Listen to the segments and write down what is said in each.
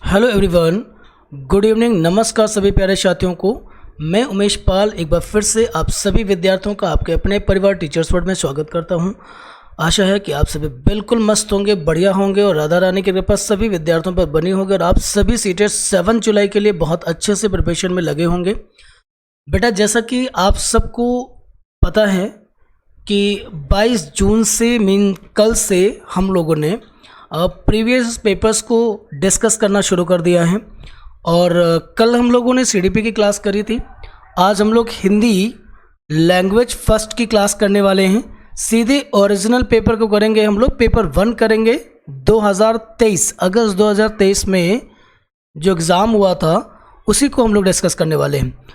Hello everyone, good evening. नमस्कार सभी प्यारे साथियों को। मैं उमेश पाल एक बार फिर से आप सभी विद्यार्थियों का आपके अपने परिवार टीचर्स वर्ल्ड में स्वागत करता हूं। आशा है कि आप सभी बिल्कुल मस्त होंगे, बढ़िया होंगे और राधा रानी की कृपा सभी विद्यार्थियों पर बनी होगी और आप सभी सीटें 7 जुलाई के लिए बहुत अच्छे से प्रिपरेशन में लगे होंगे। बेटा, जैसा कि आप सबको पता है कि 22 जून से कल से हम लोगों ने प्रीवियस पेपर्स को डिस्कस करना शुरू कर दिया है और कल हम लोगों ने सीडीपी की क्लास करी थी। आज हम लोग हिंदी लैंग्वेज फर्स्ट की क्लास करने वाले हैं। सीधे ओरिजिनल पेपर को करेंगे हम लोग। पेपर 1 करेंगे 2023 अगस्त 2023 में जो एग्ज़ाम हुआ था उसी को हम लोग डिस्कस करने वाले हैं।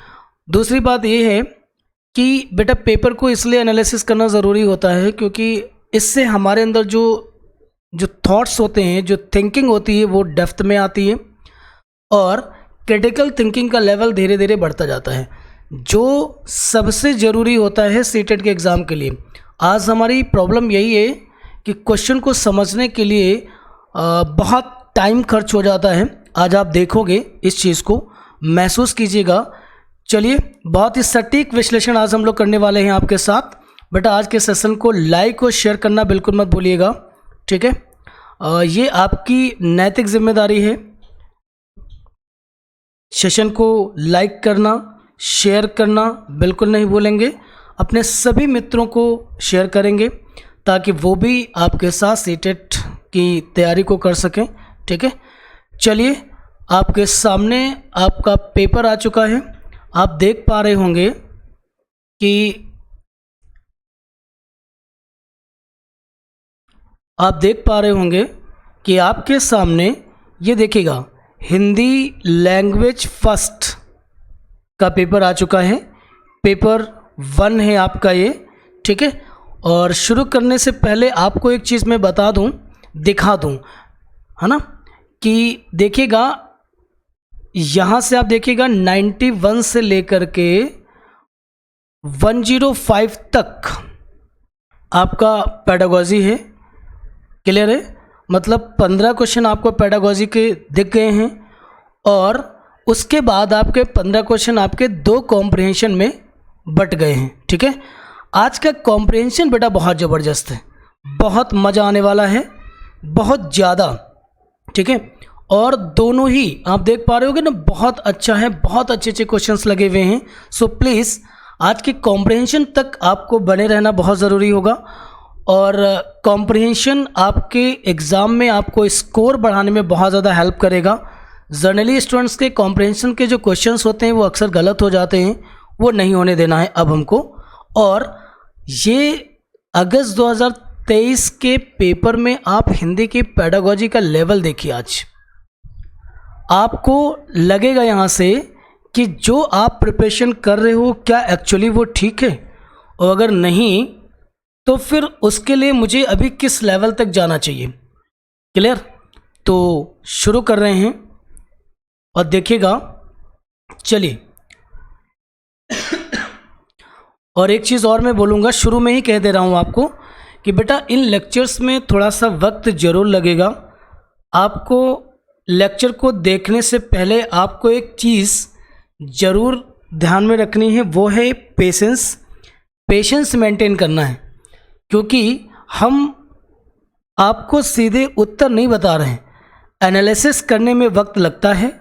दूसरी बात ये है कि बेटा, पेपर को इसलिए एनालिसिस करना ज़रूरी होता है क्योंकि इससे हमारे अंदर जो थॉट्स होते हैं, जो थिंकिंग होती है वो डेप्थ में आती है और क्रिटिकल थिंकिंग का लेवल धीरे धीरे बढ़ता जाता है, जो सबसे ज़रूरी होता है सीटेट के एग्ज़ाम के लिए। आज हमारी प्रॉब्लम यही है कि क्वेश्चन को समझने के लिए बहुत टाइम खर्च हो जाता है। आज आप देखोगे, इस चीज़ को महसूस कीजिएगा। चलिए, बहुत ही सटीक विश्लेषण आज हम लोग करने वाले हैं आपके साथ। बेटा, आज के सेशन को लाइक और शेयर करना बिल्कुल मत भूलिएगा, ठीक है। ये आपकी नैतिक जिम्मेदारी है। सेशन को लाइक करना, शेयर करना बिल्कुल नहीं भूलेंगे। अपने सभी मित्रों को शेयर करेंगे ताकि वो भी आपके साथ सीटेट की तैयारी को कर सकें, ठीक है। चलिए, आपके सामने आपका पेपर आ चुका है। आप देख पा रहे होंगे कि आपके सामने ये देखिएगा, हिंदी लैंग्वेज फर्स्ट का पेपर आ चुका है। पेपर 1 है आपका ये, ठीक है। और शुरू करने से पहले आपको एक चीज़ मैं बता दूं, दिखा दूं, है ना, कि देखिएगा यहाँ से आप देखिएगा 91 से लेकर के 105 तक आपका पेडागोजी है। क्लियर है? मतलब 15 क्वेश्चन आपको पेडागोजी के दिख गए हैं और उसके बाद आपके 15 क्वेश्चन आपके 2 कॉम्प्रिहेंशन में बट गए हैं, ठीक है। आज का कॉम्प्रिहेंशन बेटा बहुत ज़बरदस्त है, बहुत मज़ा आने वाला है, बहुत ज़्यादा, ठीक है। और दोनों ही आप देख पा रहे होगे ना, बहुत अच्छा है, बहुत अच्छे अच्छे क्वेश्चंस लगे हुए हैं। सो प्लीज़ आज के कॉम्प्रिहेंशन तक आपको बने रहना बहुत ज़रूरी होगा और कॉम्प्रिहेंशन आपके एग्ज़ाम में आपको स्कोर बढ़ाने में बहुत ज़्यादा हेल्प करेगा। जर्नली स्टूडेंट्स के कॉम्प्रिहेंशन के जो क्वेश्चंस होते हैं वो अक्सर गलत हो जाते हैं, वो नहीं होने देना है अब हमको। और ये अगस्त 2023 के पेपर में आप हिंदी की पेडागोजी का लेवल देखिए। आज आपको लगेगा यहाँ से कि जो आप प्रिपरेशन कर रहे हो क्या एक्चुअली वो ठीक है, और अगर नहीं तो फिर उसके लिए मुझे अभी किस लेवल तक जाना चाहिए। क्लियर? तो शुरू कर रहे हैं और देखिएगा। चलिए, और एक चीज़ और मैं बोलूँगा, शुरू में ही कह दे रहा हूँ आपको कि बेटा, इन लेक्चर्स में थोड़ा सा वक्त ज़रूर लगेगा। आपको लेक्चर को देखने से पहले आपको एक चीज़ ज़रूर ध्यान में रखनी है, वो है पेशेंस मेंटेन करना है, क्योंकि हम आपको सीधे उत्तर नहीं बता रहे हैं। एनालिसिस करने में वक्त लगता है,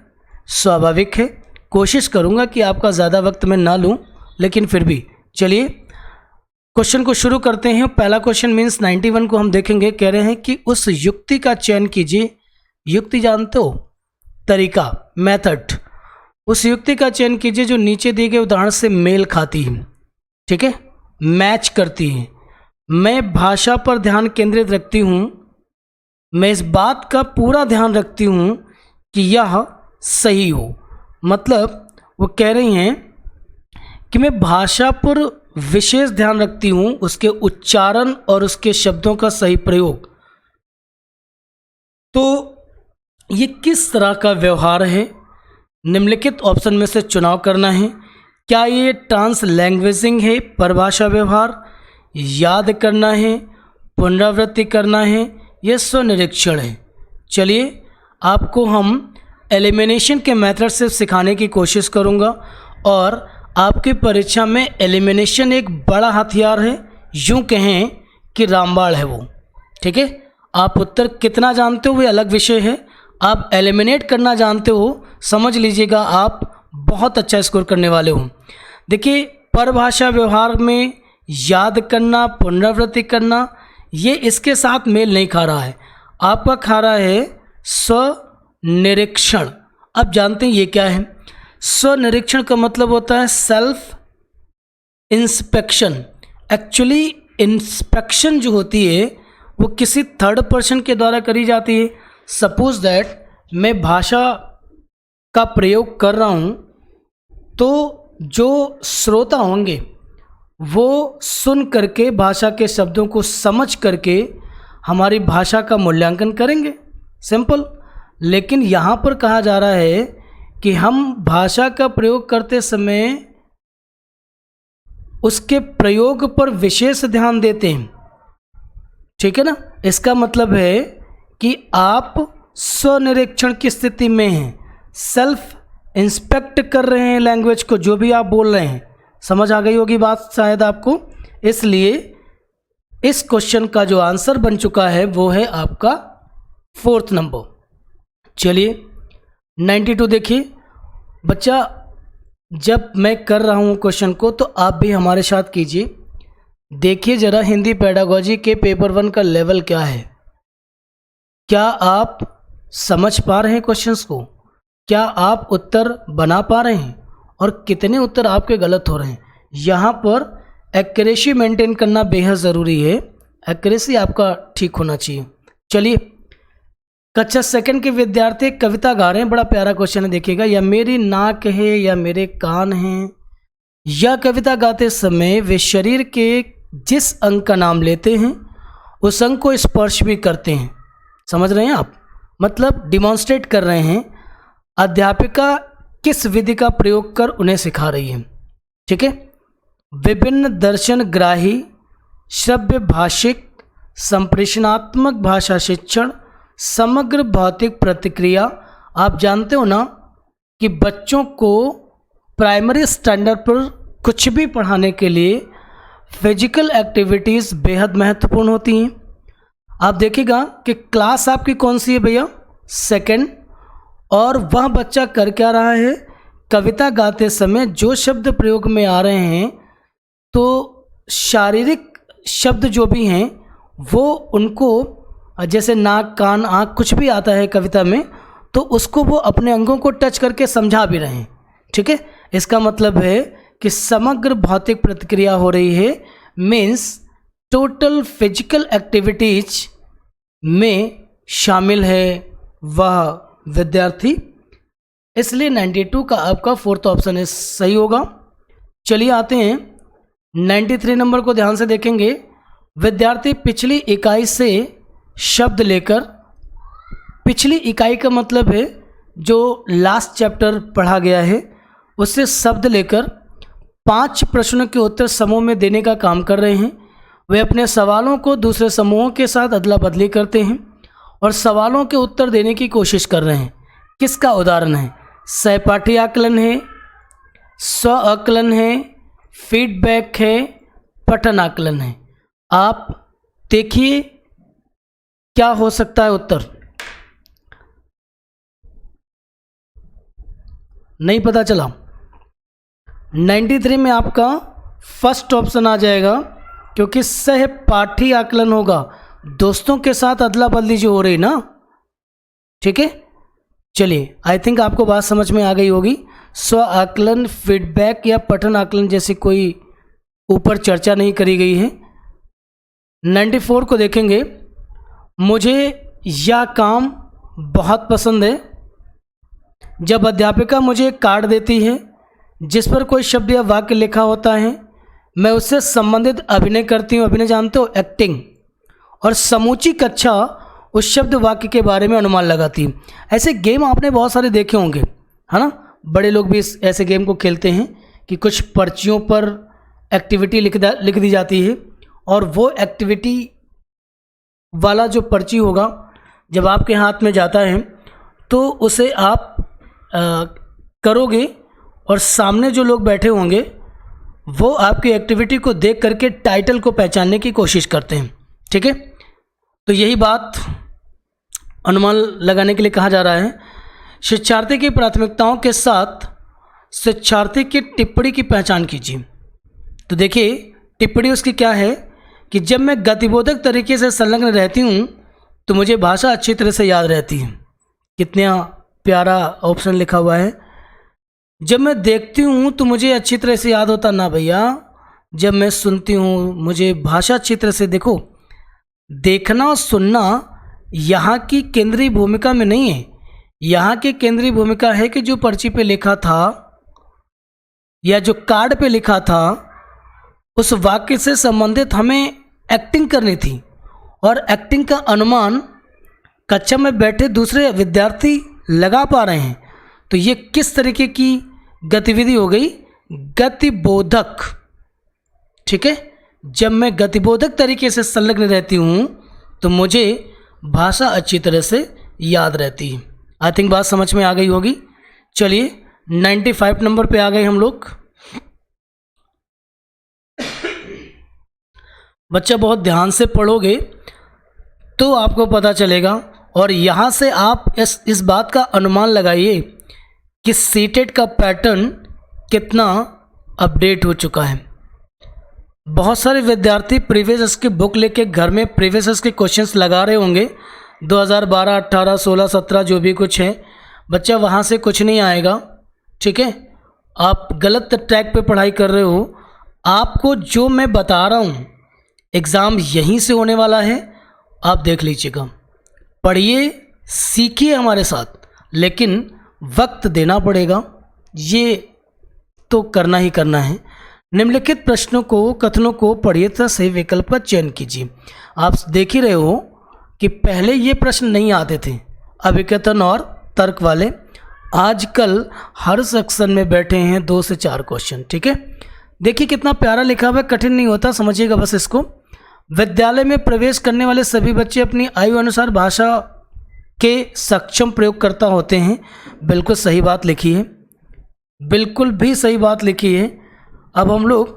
स्वाभाविक है। कोशिश करूंगा कि आपका ज़्यादा वक्त मैं ना लूं, लेकिन फिर भी चलिए क्वेश्चन को शुरू करते हैं। पहला क्वेश्चन मीन्स 91 को हम देखेंगे। कह रहे हैं कि उस युक्ति का चयन कीजिए। युक्ति जानते हो? तरीका, मेथड। उस युक्ति का चयन कीजिए जो नीचे दिए गए उदाहरण से मेल खाती है, ठीक है, मैच करती है। मैं भाषा पर ध्यान केंद्रित रखती हूँ। मैं इस बात का पूरा ध्यान रखती हूँ कि यह सही हो। मतलब वो कह रही हैं कि मैं भाषा पर विशेष ध्यान रखती हूँ, उसके उच्चारण और उसके शब्दों का सही प्रयोग। तो ये किस तरह का व्यवहार है? निम्नलिखित ऑप्शन में से चुनाव करना है। क्या ये ट्रांसलैंग्वेजिंग है, परिभाषा व्यवहार, याद करना है, पुनरावृत्ति करना है, ये स्वनिरीक्षण है? चलिए, आपको हम एलिमिनेशन के मेथड से सिखाने की कोशिश करूँगा और आपकी परीक्षा में एलिमिनेशन एक बड़ा हथियार है, यूँ कहें कि रामबाण है वो। ठीक है, आप उत्तर कितना जानते हो वो अलग विषय है, आप एलिमिनेट करना जानते हो, समझ लीजिएगा आप बहुत अच्छा स्कोर करने वाले हो। देखिए, परभाषा व्यवहार में याद करना, पुनरावृत्ति करना, ये इसके साथ मेल नहीं खा रहा है। आपका खा रहा है स्वनिरीक्षण। अब जानते हैं ये क्या है। स्वनिरीक्षण का मतलब होता है सेल्फ इंस्पेक्शन। एक्चुअली इंस्पेक्शन जो होती है वो किसी थर्ड पर्सन के द्वारा करी जाती है। सपोज दैट मैं भाषा का प्रयोग कर रहा हूँ तो जो श्रोता होंगे वो सुन करके भाषा के शब्दों को समझ करके हमारी भाषा का मूल्यांकन करेंगे, सिंपल। लेकिन यहाँ पर कहा जा रहा है कि हम भाषा का प्रयोग करते समय उसके प्रयोग पर विशेष ध्यान देते हैं। ठीक है ना, इसका मतलब है कि आप स्वनिरीक्षण की स्थिति में हैं, सेल्फ इंस्पेक्ट कर रहे हैं लैंग्वेज को, जो भी आप बोल रहे हैं। समझ आ गई होगी बात शायद आपको। इसलिए इस क्वेश्चन का जो आंसर बन चुका है वो है आपका 4th नंबर। चलिए 92 देखिए बच्चा, जब मैं कर रहा हूँ क्वेश्चन को तो आप भी हमारे साथ कीजिए। देखिए ज़रा हिंदी पेडागोजी के पेपर 1 का लेवल क्या है। क्या आप समझ पा रहे हैं क्वेश्चंस को? क्या आप उत्तर बना पा रहे हैं? और कितने उत्तर आपके गलत हो रहे हैं? यहाँ पर एक्यूरेसी मेंटेन करना बेहद ज़रूरी है। एक्यूरेसी आपका ठीक होना चाहिए। चलिए, कक्षा 2 के विद्यार्थी कविता गा रहे हैं। बड़ा प्यारा क्वेश्चन है, देखिएगा। या मेरी नाक है या मेरे कान हैं। यह कविता गाते समय वे शरीर के जिस अंग का नाम लेते हैं उस अंग को स्पर्श भी करते हैं। समझ रहे हैं आप? मतलब डिमॉन्स्ट्रेट कर रहे हैं। अध्यापिका किस विधि का प्रयोग कर उन्हें सिखा रही है। ठीक है, विभिन्न दर्शन ग्राही, श्रव्य भाषिक, संप्रेषणात्मक भाषा शिक्षण, समग्र भौतिक प्रतिक्रिया। आप जानते हो ना कि बच्चों को प्राइमरी स्टैंडर्ड पर कुछ भी पढ़ाने के लिए फिजिकल एक्टिविटीज़ बेहद महत्वपूर्ण होती हैं। आप देखिएगा कि क्लास आपकी कौन सी है भैया? 2nd। और वह बच्चा कर क्या रहा है? कविता गाते समय जो शब्द प्रयोग में आ रहे हैं तो शारीरिक शब्द जो भी हैं वो उनको, जैसे नाक, कान, आँख, कुछ भी आता है कविता में तो उसको वो अपने अंगों को टच करके समझा भी रहे हैं। ठीक है, इसका मतलब है कि समग्र भौतिक प्रतिक्रिया हो रही है। मीन्स टोटल फिजिकल एक्टिविटीज में शामिल है वह विद्यार्थी। इसलिए 92 का आपका 4th ऑप्शन है, सही होगा। चलिए आते हैं 93 नंबर को ध्यान से देखेंगे। विद्यार्थी पिछली इकाई से शब्द लेकर, पिछली इकाई का मतलब है जो लास्ट चैप्टर पढ़ा गया है उससे शब्द लेकर 5 प्रश्नों के उत्तर समूह में देने का काम कर रहे हैं। वे अपने सवालों को दूसरे समूहों के साथ अदला बदली करते हैं और सवालों के उत्तर देने की कोशिश कर रहे हैं। किसका उदाहरण है? सहपाठी आकलन है, स्व आकलन है, फीडबैक है, पठन आकलन है। आप देखिए क्या हो सकता है उत्तर। नहीं पता चला? 93 में आपका फर्स्ट ऑप्शन आ जाएगा, क्योंकि सहपाठी आकलन होगा। दोस्तों के साथ अदला बदली जो हो रही ना। ठीक है, चलिए आई थिंक आपको बात समझ में आ गई होगी। स्व आकलन, फीडबैक या पठन आकलन जैसी कोई ऊपर चर्चा नहीं करी गई है। 94 को देखेंगे। मुझे यह काम बहुत पसंद है। जब अध्यापिका मुझे एक कार्ड देती है जिस पर कोई शब्द या वाक्य लिखा होता है, मैं उससे संबंधित अभिनय करती हूँ। अभिनय जानते हो? एक्टिंग। और समूची कक्षा उस शब्द वाक्य के बारे में अनुमान लगाती है। ऐसे गेम आपने बहुत सारे देखे होंगे, है ना? बड़े लोग भी ऐसे गेम को खेलते हैं कि कुछ पर्चियों पर एक्टिविटी लिख दी जाती है और वो एक्टिविटी वाला जो पर्ची होगा जब आपके हाथ में जाता है तो उसे आप करोगे और सामने जो लोग बैठे होंगे वो आपकी एक्टिविटी को देख करके टाइटल को पहचानने की कोशिश करते हैं। ठीक है, तो यही बात अनुमान लगाने के लिए कहा जा रहा है। शिक्षार्थी की प्राथमिकताओं के साथ शिक्षार्थी की टिप्पणी की पहचान कीजिए। तो देखिए टिप्पणी उसकी क्या है कि जब मैं गतिबोधक तरीके से संलग्न रहती हूँ तो मुझे भाषा अच्छी तरह से याद रहती है। कितना प्यारा ऑप्शन लिखा हुआ है। जब मैं देखती हूँ तो मुझे अच्छी तरह से याद होता ना भैया, जब मैं सुनती हूँ मुझे भाषा अच्छी तरह से। देखो, देखना और सुनना यहाँ की केंद्रीय भूमिका में नहीं है। यहाँ की केंद्रीय भूमिका है कि जो पर्ची पे लिखा था या जो कार्ड पे लिखा था उस वाक्य से संबंधित हमें एक्टिंग करनी थी, और एक्टिंग का अनुमान कक्षा में बैठे दूसरे विद्यार्थी लगा पा रहे हैं। तो ये किस तरीके की गतिविधि हो गई? गतिबोधक। ठीक है, जब मैं गतिबोधक तरीके से संलग्न रहती हूँ तो मुझे भाषा अच्छी तरह से याद रहती है। आई थिंक बात समझ में आ गई होगी। चलिए 95 नंबर पे आ गए हम लोग। बच्चा बहुत ध्यान से पढ़ोगे तो आपको पता चलेगा, और यहाँ से आप इस बात का अनुमान लगाइए कि सीटेट का पैटर्न कितना अपडेट हो चुका है। बहुत सारे विद्यार्थी प्रीवियस ईयर्स की बुक लेके घर में प्रीवियस ईयर्स के क्वेश्चंस लगा रहे होंगे, 2012, 18, 16, 17 जो भी कुछ है। बच्चा वहाँ से कुछ नहीं आएगा। ठीक है, आप गलत ट्रैक पे पढ़ाई कर रहे हो। आपको जो मैं बता रहा हूँ एग्ज़ाम यहीं से होने वाला है, आप देख लीजिएगा। पढ़िए, सीखिए हमारे साथ, लेकिन वक्त देना पड़ेगा, ये तो करना ही करना है। निम्नलिखित प्रश्नों को, कथनों को पढ़िए तथा सही विकल्प का चयन कीजिए। आप देख ही रहे हो कि पहले ये प्रश्न नहीं आते थे, अभिकथन और तर्क वाले। आजकल हर सेक्शन में बैठे हैं 2 से 4 क्वेश्चन। ठीक है, देखिए कितना प्यारा लिखा हुआ है, कठिन नहीं होता, समझिएगा बस इसको। विद्यालय में प्रवेश करने वाले सभी बच्चे अपनी आयु अनुसार भाषा के सक्षम प्रयोगकर्ता होते हैं। बिल्कुल सही बात लिखी है, बिल्कुल भी सही बात लिखी है। अब हम लोग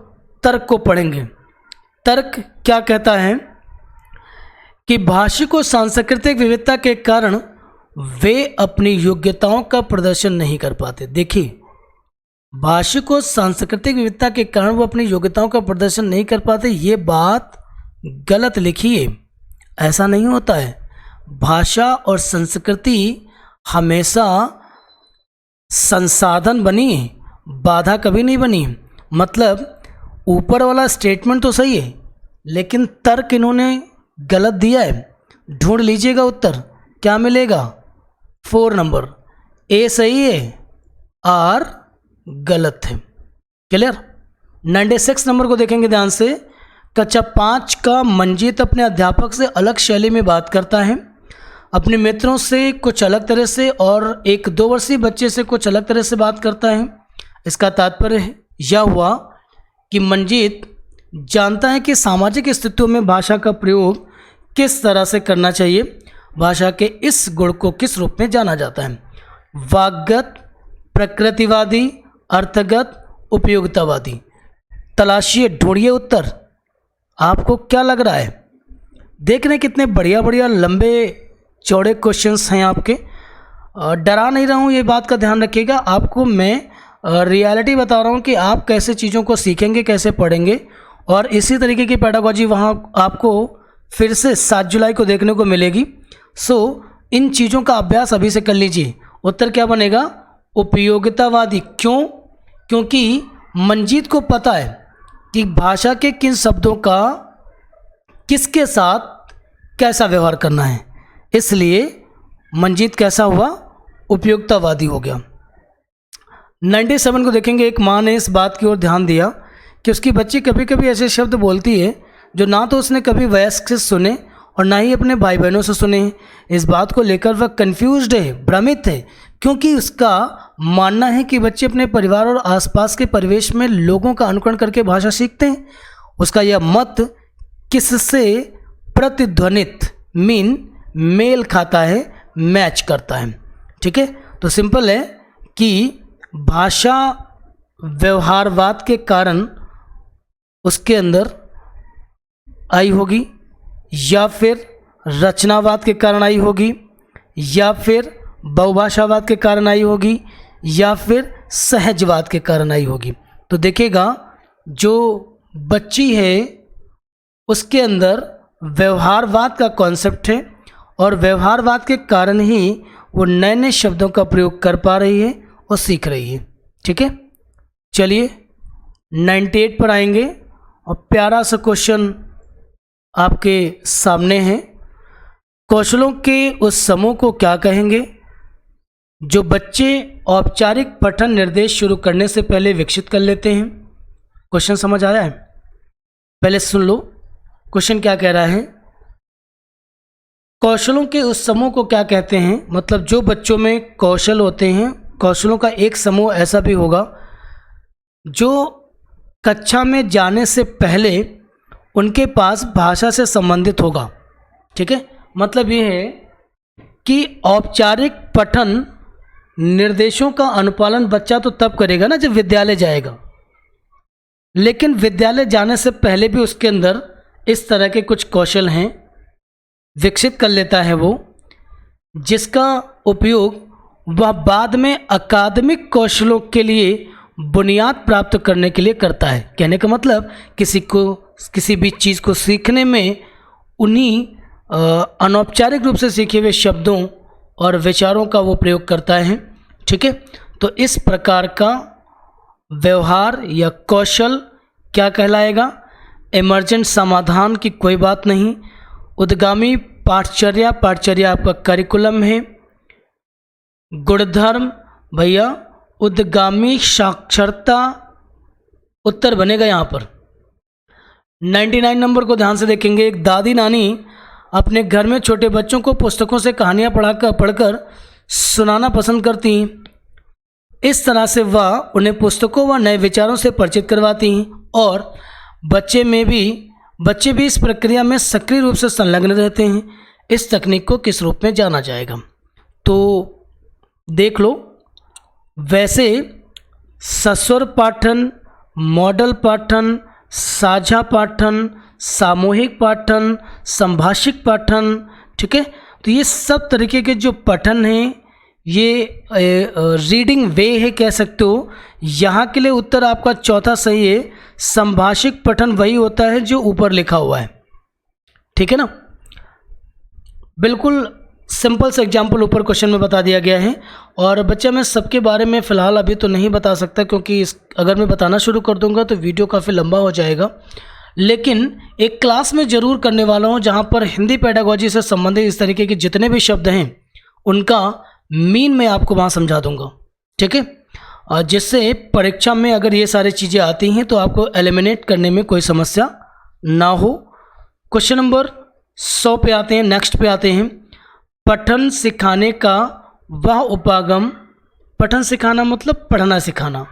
तर्क को पढ़ेंगे। तर्क क्या कहता है कि भाषिक और सांस्कृतिक विविधता के कारण वे अपनी योग्यताओं का प्रदर्शन नहीं कर पाते। देखिए, भाषिक और सांस्कृतिक विविधता के कारण वो अपनी योग्यताओं का प्रदर्शन नहीं कर पाते, ये बात गलत लिखी है। ऐसा नहीं होता है। भाषा और संस्कृति हमेशा संसाधन बनी है, बाधा कभी नहीं बनी। मतलब ऊपर वाला स्टेटमेंट तो सही है, लेकिन तर्क इन्होंने गलत दिया है। ढूंढ लीजिएगा उत्तर, क्या मिलेगा? 4 नंबर, ए सही है, आर गलत है। क्लियर? 96 नंबर को देखेंगे ध्यान से। कक्षा 5 का मंजीत अपने अध्यापक से अलग शैली में बात करता है, अपने मित्रों से कुछ अलग तरह से, और एक 2 वर्षीय बच्चे से कुछ अलग तरह से बात करता है। इसका तात्पर्य यह हुआ कि मंजीत जानता है कि सामाजिक स्थितियों में भाषा का प्रयोग किस तरह से करना चाहिए। भाषा के इस गुण को किस रूप में जाना जाता है? वाग्गत, प्रकृतिवादी, अर्थगत, उपयोगितावादी। तलाशिए, ढूंढिए उत्तर। आपको क्या लग रहा है? देख रहे कितने बढ़िया बढ़िया लंबे चौड़े क्वेश्चंस हैं आपके। डरा नहीं रहा हूँ, ये बात का ध्यान रखिएगा। आपको मैं रियलिटी बता रहा हूँ कि आप कैसे चीज़ों को सीखेंगे, कैसे पढ़ेंगे, और इसी तरीके की पेडागोजी वहाँ आपको फिर से 7 जुलाई को देखने को मिलेगी। सो इन चीज़ों का अभ्यास अभी से कर लीजिए। उत्तर क्या बनेगा? उपयोगितावादी। क्यों? क्योंकि मंजीत को पता है कि भाषा के किन शब्दों का किसके साथ कैसा व्यवहार करना है, इसलिए मंजीत कैसा हुआ? उपयोगितावादी हो गया। 97 को देखेंगे। एक माँ ने इस बात की ओर ध्यान दिया कि उसकी बच्ची कभी कभी ऐसे शब्द बोलती है जो ना तो उसने कभी वयस्क से सुने और ना ही अपने भाई बहनों से सुने। इस बात को लेकर वह कंफ्यूज्ड है, भ्रमित है, क्योंकि उसका मानना है कि बच्चे अपने परिवार और आसपास के परिवेश में लोगों का अनुकरण करके भाषा सीखते हैं। उसका यह मत किससे प्रतिध्वनित मेल खाता है, मैच करता है। ठीक है, तो सिंपल है कि भाषा व्यवहारवाद के कारण उसके अंदर आई होगी, या फिर रचनावाद के कारण आई होगी, या फिर बहुभाषावाद के कारण आई होगी, या फिर सहजवाद के कारण आई होगी। तो देखिएगा, जो बच्ची है उसके अंदर व्यवहारवाद का कॉन्सेप्ट है और व्यवहारवाद के कारण ही वो नए नए शब्दों का प्रयोग कर पा रही है और सीख रही है। ठीक है, चलिए 98 पर आएंगे और प्यारा सा क्वेश्चन आपके सामने है। कौशलों के उस समूह को क्या कहेंगे जो बच्चे औपचारिक पठन निर्देश शुरू करने से पहले विकसित कर लेते हैं? क्वेश्चन समझ आया है? पहले सुन लो क्वेश्चन क्या कह रहा है। कौशलों के उस समूह को क्या कहते हैं? मतलब जो बच्चों में कौशल होते हैं, कौशलों का एक समूह ऐसा भी होगा जो कक्षा में जाने से पहले उनके पास भाषा से संबंधित होगा। ठीक है, मतलब ये है कि औपचारिक पठन निर्देशों का अनुपालन बच्चा तो तब करेगा ना जब विद्यालय जाएगा, लेकिन विद्यालय जाने से पहले भी उसके अंदर इस तरह के कुछ कौशल हैं, विकसित कर लेता है वो, जिसका उपयोग वह बाद में अकादमिक कौशलों के लिए बुनियाद प्राप्त करने के लिए करता है। कहने का मतलब किसी भी चीज़ को सीखने में उन्हीं अनौपचारिक रूप से सीखे हुए शब्दों और विचारों का वो प्रयोग करता है। ठीक है, तो इस प्रकार का व्यवहार या कौशल क्या कहलाएगा? इमर्जेंट समाधान की कोई बात नहीं, उद्गामी पाठचर्या आपका करिकुलम है। गुणधर्म भैया उद्गामी साक्षरता उत्तर बनेगा यहाँ पर। 99 नंबर को ध्यान से देखेंगे। एक दादी नानी अपने घर में छोटे बच्चों को पुस्तकों से कहानियाँ पढ़कर सुनाना पसंद करती हैं। इस तरह से वह उन्हें पुस्तकों व नए विचारों से परिचित करवाती हैं और बच्चे भी इस प्रक्रिया में सक्रिय रूप से संलग्न रहते हैं। इस तकनीक को किस रूप में जाना जाएगा? तो देख लो, वैसे सस्वर पाठन, मॉडल पाठन, साझा पाठन, सामूहिक पाठन, संभाषिक पाठन, ठीक है, तो ये सब तरीके के जो पठन हैं ये रीडिंग वे है कह सकते हो। यहाँ के लिए उत्तर आपका चौथा सही है। संभाषिक पठन वही होता है जो ऊपर लिखा हुआ है। ठीक है ना, बिल्कुल सिंपल से एग्जाम्पल ऊपर क्वेश्चन में बता दिया गया है। और बच्चा मैं सबके बारे में फ़िलहाल अभी तो नहीं बता सकता, क्योंकि अगर मैं बताना शुरू कर दूंगा तो वीडियो काफ़ी लंबा हो जाएगा, लेकिन एक क्लास में ज़रूर करने वाला हूँ जहाँ पर हिंदी पेडागोजी से संबंधित इस तरीके के जितने भी शब्द हैं उनका मीन मैं आपको वहाँ समझा दूंगा। ठीक है, जिससे परीक्षा में अगर ये सारी चीज़ें आती हैं तो आपको एलिमिनेट करने में कोई समस्या ना हो। क्वेश्चन नंबर 100 पे आते हैं, नेक्स्ट पे आते हैं। पठन सिखाने का वह उपागम, पठन सिखाना मतलब पढ़ना सिखाना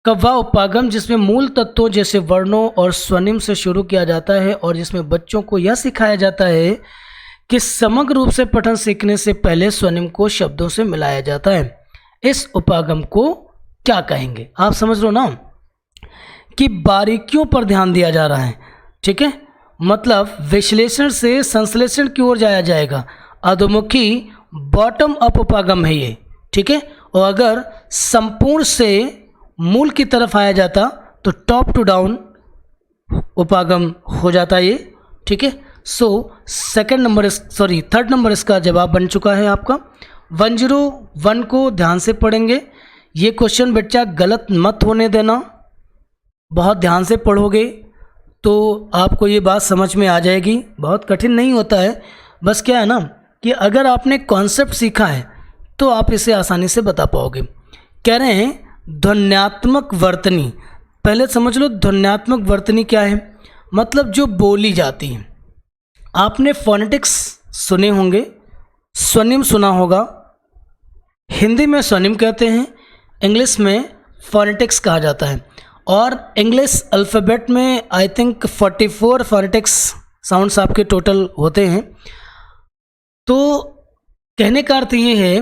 का वह उपागम जिसमें मूल तत्वों जैसे वर्णों और स्वनिम से शुरू किया जाता है और जिसमें बच्चों को यह सिखाया जाता है कि समग्र रूप से पठन सीखने से पहले स्वनिम को शब्दों से मिलाया जाता है। इस उपागम को क्या कहेंगे? आप समझ लो ना कि बारीकियों पर ध्यान दिया जा रहा है। ठीक है, मतलब विश्लेषण से संश्लेषण की ओर जाया जाएगा। अधोमुखी बॉटम अप उपागम है ये। ठीक है, और अगर संपूर्ण से मूल की तरफ आया जाता तो टॉप टू डाउन उपागम हो जाता ये। ठीक है, थर्ड नंबर इसका जवाब बन चुका है आपका। 101 को ध्यान से पढ़ेंगे। ये क्वेश्चन बच्चा गलत मत होने देना, बहुत ध्यान से पढ़ोगे तो आपको ये बात समझ में आ जाएगी। बहुत कठिन नहीं होता है, बस क्या है ना कि अगर आपने कॉन्सेप्ट सीखा है तो आप इसे आसानी से बता पाओगे। कह रहे हैं ध्वन्यात्मक वर्तनी। पहले समझ लो ध्वन्यात्मक वर्तनी क्या है। मतलब जो बोली जाती है। आपने फोनेटिक्स सुने होंगे, स्वनिम सुना होगा। हिंदी में स्वनिम कहते हैं, इंग्लिश में फोनेटिक्स कहा जाता है। और इंग्लिश अल्फ़ाबेट में आई थिंक 44 फोनेटिक्स साउंड्स आपके टोटल होते हैं। तो कहने का अर्थ ये है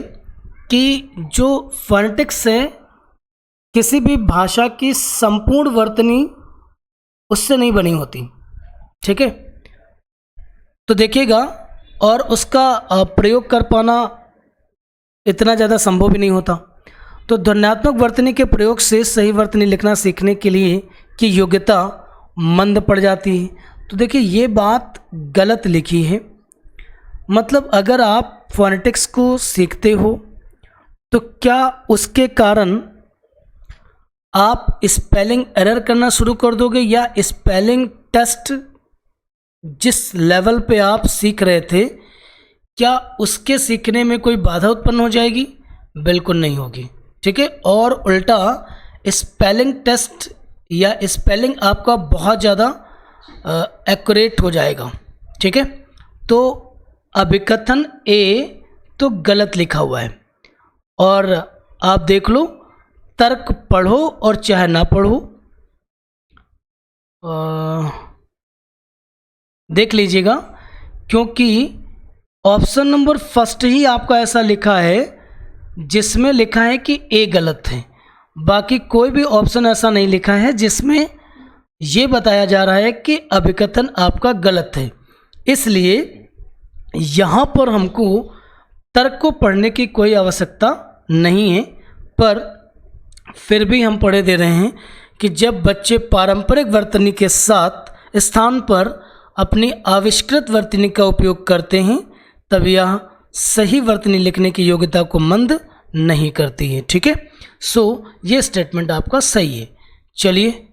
कि जो फोनेटिक्स है किसी भी भाषा की संपूर्ण वर्तनी उससे नहीं बनी होती, ठीक है। तो देखिएगा, और उसका प्रयोग कर पाना इतना ज़्यादा संभव भी नहीं होता। तो ध्वन्यात्मक वर्तनी के प्रयोग से सही वर्तनी लिखना सीखने के लिए की योग्यता मंद पड़ जाती है। तो देखिए ये बात गलत लिखी है। मतलब अगर आप फोनेटिक्स को सीखते हो तो क्या उसके कारण आप स्पेलिंग एरर करना शुरू कर दोगे, या स्पेलिंग टेस्ट जिस लेवल पे आप सीख रहे थे क्या उसके सीखने में कोई बाधा उत्पन्न हो जाएगी? बिल्कुल नहीं होगी, ठीक है। और उल्टा स्पेलिंग टेस्ट या स्पेलिंग आपका बहुत ज़्यादा एक्यूरेट हो जाएगा, ठीक है। तो अभिकथन ए तो गलत लिखा हुआ है, और आप देख लो तर्क पढ़ो और चाहे ना पढ़ो, देख लीजिएगा, क्योंकि ऑप्शन नंबर फर्स्ट ही आपका ऐसा लिखा है जिसमें लिखा है कि ए गलत है। बाकी कोई भी ऑप्शन ऐसा नहीं लिखा है जिसमें ये बताया जा रहा है कि अभिकथन आपका गलत है। इसलिए यहाँ पर हमको तर्क को पढ़ने की कोई आवश्यकता नहीं है, पर फिर भी हम पढ़े दे रहे हैं कि जब बच्चे पारंपरिक वर्तनी के साथ स्थान पर अपनी आविष्कृत वर्तनी का उपयोग करते हैं तब यह सही वर्तनी लिखने की योग्यता को मंद नहीं करती है, ठीक है। सो ये स्टेटमेंट आपका सही है। चलिए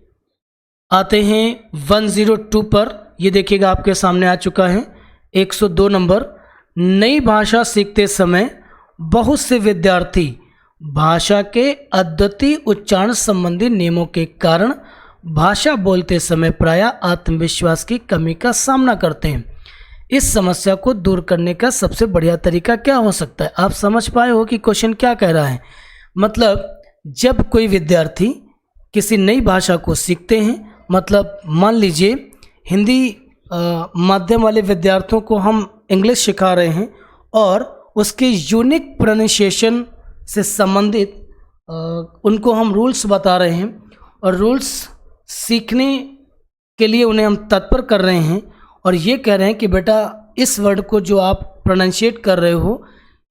आते हैं 102 पर। ये देखिएगा आपके सामने आ चुका है 102 नंबर। नई भाषा सीखते समय बहुत से विद्यार्थी भाषा के अद्वितीय उच्चारण संबंधी नियमों के कारण भाषा बोलते समय प्रायः आत्मविश्वास की कमी का सामना करते हैं। इस समस्या को दूर करने का सबसे बढ़िया तरीका क्या हो सकता है? आप समझ पाए हो कि क्वेश्चन क्या कह रहा है। मतलब जब कोई विद्यार्थी किसी नई भाषा को सीखते हैं, मतलब मान लीजिए हिंदी माध्यम वाले विद्यार्थियों को हम इंग्लिश सिखा रहे हैं और उसके यूनिक प्रोनाउंसिएशन से संबंधित उनको हम रूल्स बता रहे हैं, और रूल्स सीखने के लिए उन्हें हम तत्पर कर रहे हैं, और ये कह रहे हैं कि बेटा इस वर्ड को जो आप प्रोनाउंशिएट कर रहे हो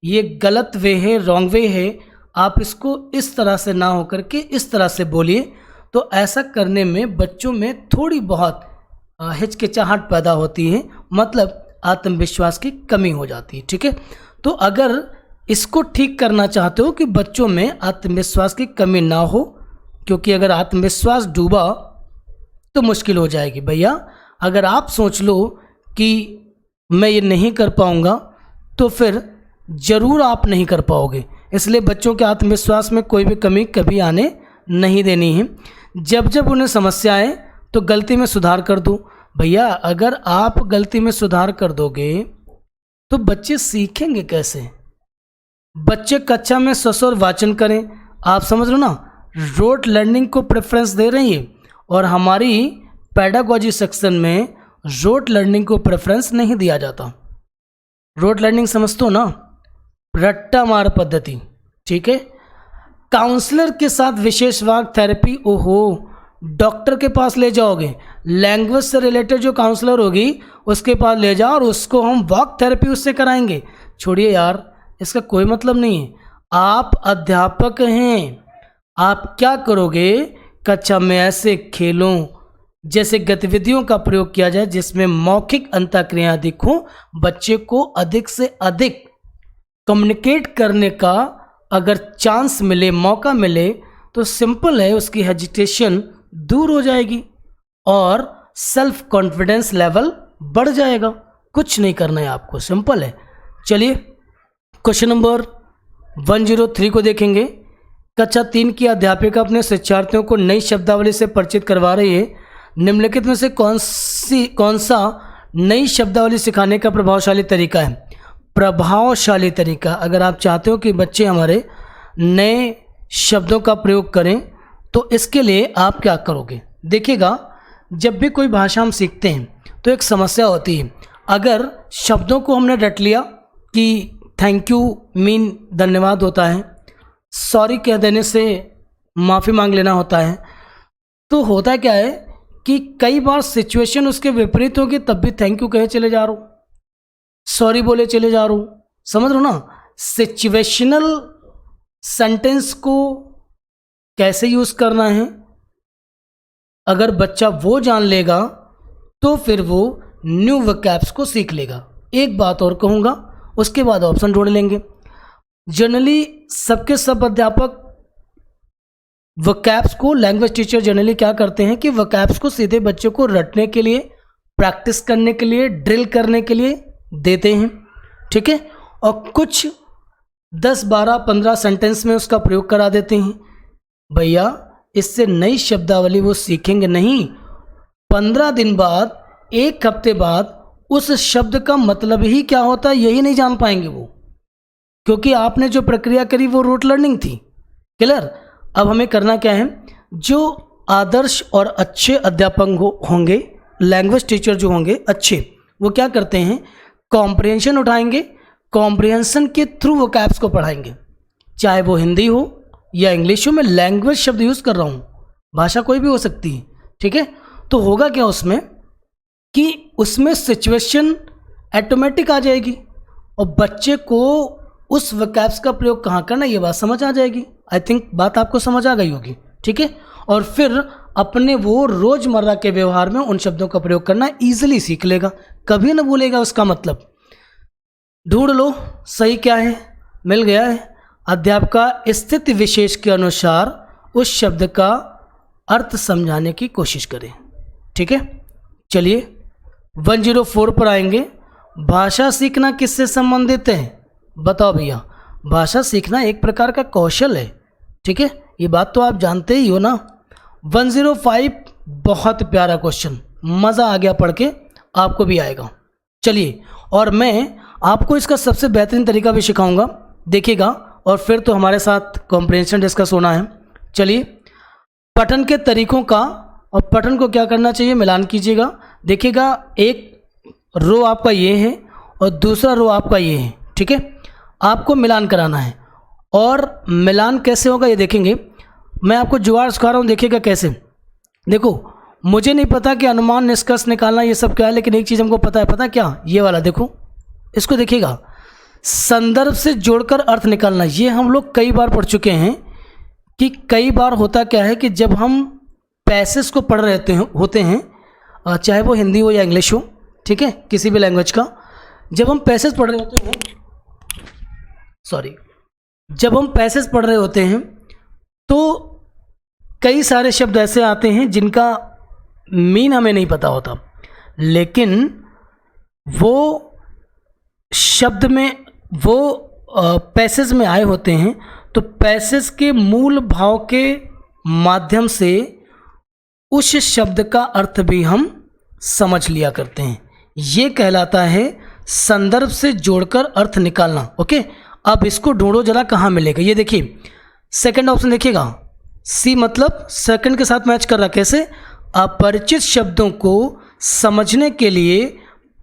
ये गलत वे है, रॉन्ग वे है, आप इसको इस तरह से ना होकर के इस तरह से बोलिए। तो ऐसा करने में बच्चों में थोड़ी बहुत हिचकिचाहट पैदा होती है, मतलब आत्मविश्वास की कमी हो जाती है, ठीक है। तो अगर इसको ठीक करना चाहते हो कि बच्चों में आत्मविश्वास की कमी ना हो, क्योंकि अगर आत्मविश्वास डूबा तो मुश्किल हो जाएगी भैया। अगर आप सोच लो कि मैं ये नहीं कर पाऊँगा तो फिर ज़रूर आप नहीं कर पाओगे। इसलिए बच्चों के आत्मविश्वास में कोई भी कमी कभी आने नहीं देनी है। जब जब उन्हें समस्या आए तो गलती में सुधार कर दो। भैया अगर आप गलती में सुधार कर दोगे तो बच्चे सीखेंगे कैसे? बच्चे कक्षा में ससुर वाचन करें, आप समझ लो ना, रोट लर्निंग को प्रेफरेंस दे रही है, और हमारी पेडागोजी सेक्शन में रोट लर्निंग को प्रेफरेंस नहीं दिया जाता। रोट लर्निंग समझते हो ना, रट्टा मार पद्धति, ठीक है। काउंसलर के साथ विशेष वाक थेरेपी, ओहो डॉक्टर के पास ले जाओगे, लैंग्वेज से रिलेटेड जो काउंसलर होगी उसके पास ले जाओ और उसको हम वाक थेरेपी उससे कराएंगे। छोड़िए यार, इसका कोई मतलब नहीं है। आप अध्यापक हैं, आप क्या करोगे, कक्षा में ऐसे खेलों जैसे गतिविधियों का प्रयोग किया जाए जिसमें मौखिक अंतःक्रिया अधिक हो। बच्चे को अधिक से अधिक कम्युनिकेट करने का अगर चांस मिले, मौका मिले, तो सिंपल है, उसकी हेजिटेशन दूर हो जाएगी और सेल्फ कॉन्फिडेंस लेवल बढ़ जाएगा। कुछ नहीं करना है आपको, सिंपल है। चलिए क्वेश्चन नंबर 103 को देखेंगे। कक्षा 3 की अध्यापिका अपने शिक्षार्थियों को नई शब्दावली से परिचित करवा रही है। निम्नलिखित में से कौन सा नई शब्दावली सिखाने का प्रभावशाली तरीका है? प्रभावशाली तरीका, अगर आप चाहते हो कि बच्चे हमारे नए शब्दों का प्रयोग करें तो इसके लिए आप क्या करोगे? देखिएगा, जब भी कोई भाषा हम सीखते हैं तो एक समस्या होती है। अगर शब्दों को हमने रट लिया कि थैंक यू मीन धन्यवाद होता है, सॉरी कह देने से माफ़ी मांग लेना होता है। तो होता क्या है कि कई बार सिचुएशन उसके विपरीत होगी, तब भी थैंक यू कहे चले जा रहा हूँ, सॉरी बोले चले जा रहा हूँ। समझ रहे हो ना, सिचुएशनल सेंटेंस को कैसे यूज़ करना है अगर बच्चा वो जान लेगा तो फिर वो न्यू वोकैब्स को सीख लेगा। एक बात और कहूँगा, उसके बाद ऑप्शन ढूंढ लेंगे। जनरली सबके सब अध्यापक वोकैब्स को, लैंग्वेज टीचर जनरली क्या करते हैं कि वोकैब्स को सीधे बच्चों को रटने के लिए, प्रैक्टिस करने के लिए, ड्रिल करने के लिए देते हैं, ठीक है, और कुछ 10, 12, 15 सेंटेंस में उसका प्रयोग करा देते हैं। भैया इससे नई शब्दावली वो सीखेंगे नहीं, 15 दिन बाद, 1 हफ्ते बाद उस शब्द का मतलब ही क्या होता है यही नहीं जान पाएंगे वो, क्योंकि आपने जो प्रक्रिया करी वो रूट लर्निंग थी। क्लियर? अब हमें करना क्या है, जो आदर्श और अच्छे अध्यापक होंगे, लैंग्वेज टीचर जो होंगे अच्छे, वो क्या करते हैं, कॉम्प्रिहेंशन उठाएंगे, कॉम्प्रिहेंशन के थ्रू वोकैब्स को पढ़ाएंगे, चाहे वो हिंदी हो या इंग्लिश हो। मैं लैंग्वेज शब्द यूज़ कर रहा हूँ, भाषा कोई भी हो सकती है, ठीक है। तो होगा क्या उसमें कि उसमें सिचुएशन ऑटोमेटिक आ जाएगी और बच्चे को उस वोकैब्स का प्रयोग कहाँ करना ये बात समझ आ जाएगी। आई थिंक बात आपको समझ आ गई होगी, ठीक है। और फिर अपने वो रोज़मर्रा के व्यवहार में उन शब्दों का प्रयोग करना ईजिली सीख लेगा, कभी ना भूलेगा उसका मतलब। ढूंढ लो सही क्या है, मिल गया है। अध्यापका स्थिति विशेष के अनुसार उस शब्द का अर्थ समझाने की कोशिश करें, ठीक है। चलिए 104 पर आएंगे। भाषा सीखना किससे संबंधित है, बताओ भैया। भाषा सीखना एक प्रकार का कौशल है, ठीक है, ये बात तो आप जानते ही हो ना। 105 बहुत प्यारा क्वेश्चन, मज़ा आ गया पढ़ के, आपको भी आएगा। चलिए, और मैं आपको इसका सबसे बेहतरीन तरीका भी सिखाऊंगा, देखिएगा, और फिर तो हमारे साथ कॉम्प्रिहेंशन डिस्कस होना है। चलिए, पठन के तरीकों का और पठन को क्या करना चाहिए मिलान कीजिएगा। देखिएगा, एक रो आपका ये है और दूसरा रो आपका ये है, ठीक है। आपको मिलान कराना है, और मिलान कैसे होगा ये देखेंगे। मैं आपको जुगाड़ सिखा रहा हूँ, देखिएगा कैसे। देखो, मुझे नहीं पता कि अनुमान, निष्कर्ष निकालना ये सब क्या है, लेकिन एक चीज़ हमको पता है। पता क्या? ये वाला देखो, इसको देखिएगा, संदर्भ से जोड़कर अर्थ निकालना। ये हम लोग कई बार पढ़ चुके हैं कि कई बार होता क्या है कि जब हम पैसेज को पढ़ रहे होते हैं, चाहे वो हिंदी हो या इंग्लिश हो, ठीक है, किसी भी लैंग्वेज का, जब हम पैसेज पढ़ रहे होते हैं, जब हम पैसेज पढ़ रहे होते हैं तो कई सारे शब्द ऐसे आते हैं जिनका मीन हमें नहीं पता होता, लेकिन वो शब्द में, वो पैसेज में आए होते हैं, तो पैसेज के मूल भाव के माध्यम से उस शब्द का अर्थ भी हम समझ लिया करते हैं। ये कहलाता है संदर्भ से जोड़कर अर्थ निकालना। ओके, अब इसको ढूंढो जरा, कहाँ मिलेगा। ये देखिए, सेकंड ऑप्शन देखिएगा, सी मतलब सेकंड के साथ मैच कर रहा। कैसे? अपरिचित शब्दों को समझने के लिए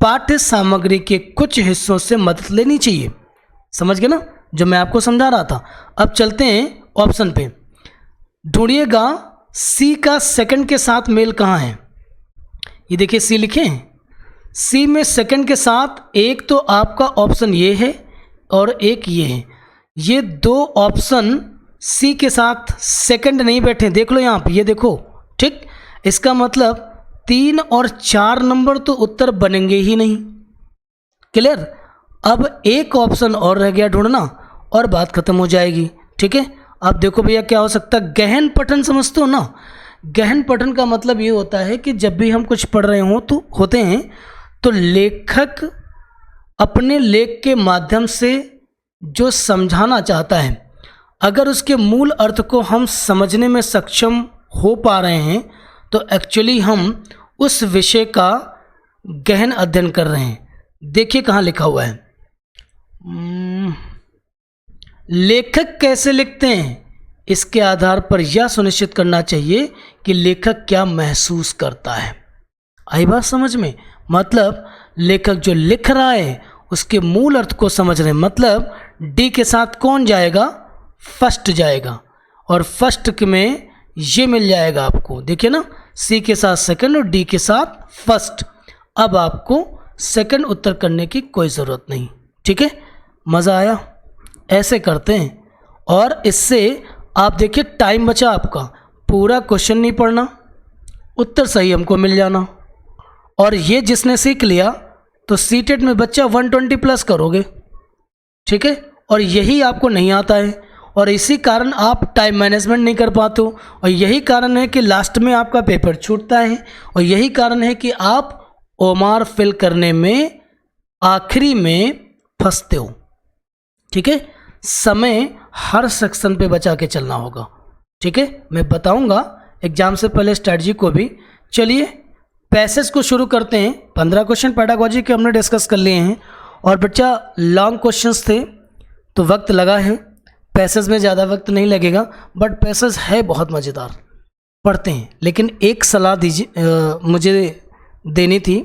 पाठ्य सामग्री के कुछ हिस्सों से मदद लेनी चाहिए। समझ गए ना जो मैं आपको समझा रहा था। अब चलते हैं ऑप्शन पे, ढूंढिएगा सी का सेकंड के साथ मेल कहाँ है। ये देखिए, सी लिखे हैं, सी में सेकंड के साथ एक तो आपका ऑप्शन ये है और एक ये है। ये दो ऑप्शन सी के साथ सेकंड नहीं बैठे, देख लो यहाँ पे, ये देखो, ठीक। इसका मतलब 3 और 4 नंबर तो उत्तर बनेंगे ही नहीं। क्लियर? अब एक ऑप्शन और रह गया ढूंढना और बात खत्म हो जाएगी, ठीक है। अब देखो भैया क्या हो सकता है, गहन पठन समझते हो ना। गहन पठन का मतलब ये होता है कि जब भी हम कुछ पढ़ रहे होते हैं तो लेखक अपने लेख के माध्यम से जो समझाना चाहता है, अगर उसके मूल अर्थ को हम समझने में सक्षम हो पा रहे हैं तो एक्चुअली हम उस विषय का गहन अध्ययन कर रहे हैं। देखिए कहाँ लिखा हुआ है, लेखक कैसे लिखते हैं, इसके आधार पर यह सुनिश्चित करना चाहिए कि लेखक क्या महसूस करता है। आई बात समझ में? मतलब लेखक जो लिख रहा है उसके मूल अर्थ को समझ रहे हैं। मतलब डी के साथ कौन जाएगा, फर्स्ट जाएगा, और फर्स्ट में ये मिल जाएगा आपको, देखिए ना, सी के साथ सेकंड और डी के साथ फर्स्ट। अब आपको सेकंड उत्तर करने की कोई ज़रूरत नहीं, ठीक है। मज़ा आया? ऐसे करते हैं, और इससे आप देखिए टाइम बचा आपका, पूरा क्वेश्चन नहीं पढ़ना, उत्तर सही हमको मिल जाना। और ये जिसने सीख लिया तो सीटेट में बच्चा 120 प्लस करोगे, ठीक है। और यही आपको नहीं आता है, और इसी कारण आप टाइम मैनेजमेंट नहीं कर पाते हो, और यही कारण है कि लास्ट में आपका पेपर छूटता है, और यही कारण है कि आप ओमार फिल करने में आखिरी में फंसते हो, ठीक है। समय हर सेक्शन पे बचा के चलना होगा, ठीक है। मैं बताऊंगा एग्जाम से पहले स्ट्रैटेजी को भी। चलिए पैसेज को शुरू करते हैं। 15 क्वेश्चन पेडागोजी के हमने डिस्कस कर लिए हैं, और बच्चा लॉन्ग क्वेश्चंस थे तो वक्त लगा है, पैसेज में ज़्यादा वक्त नहीं लगेगा, बट पैसेज है बहुत मज़ेदार, पढ़ते हैं। लेकिन एक सलाह दीजिए, मुझे देनी थी,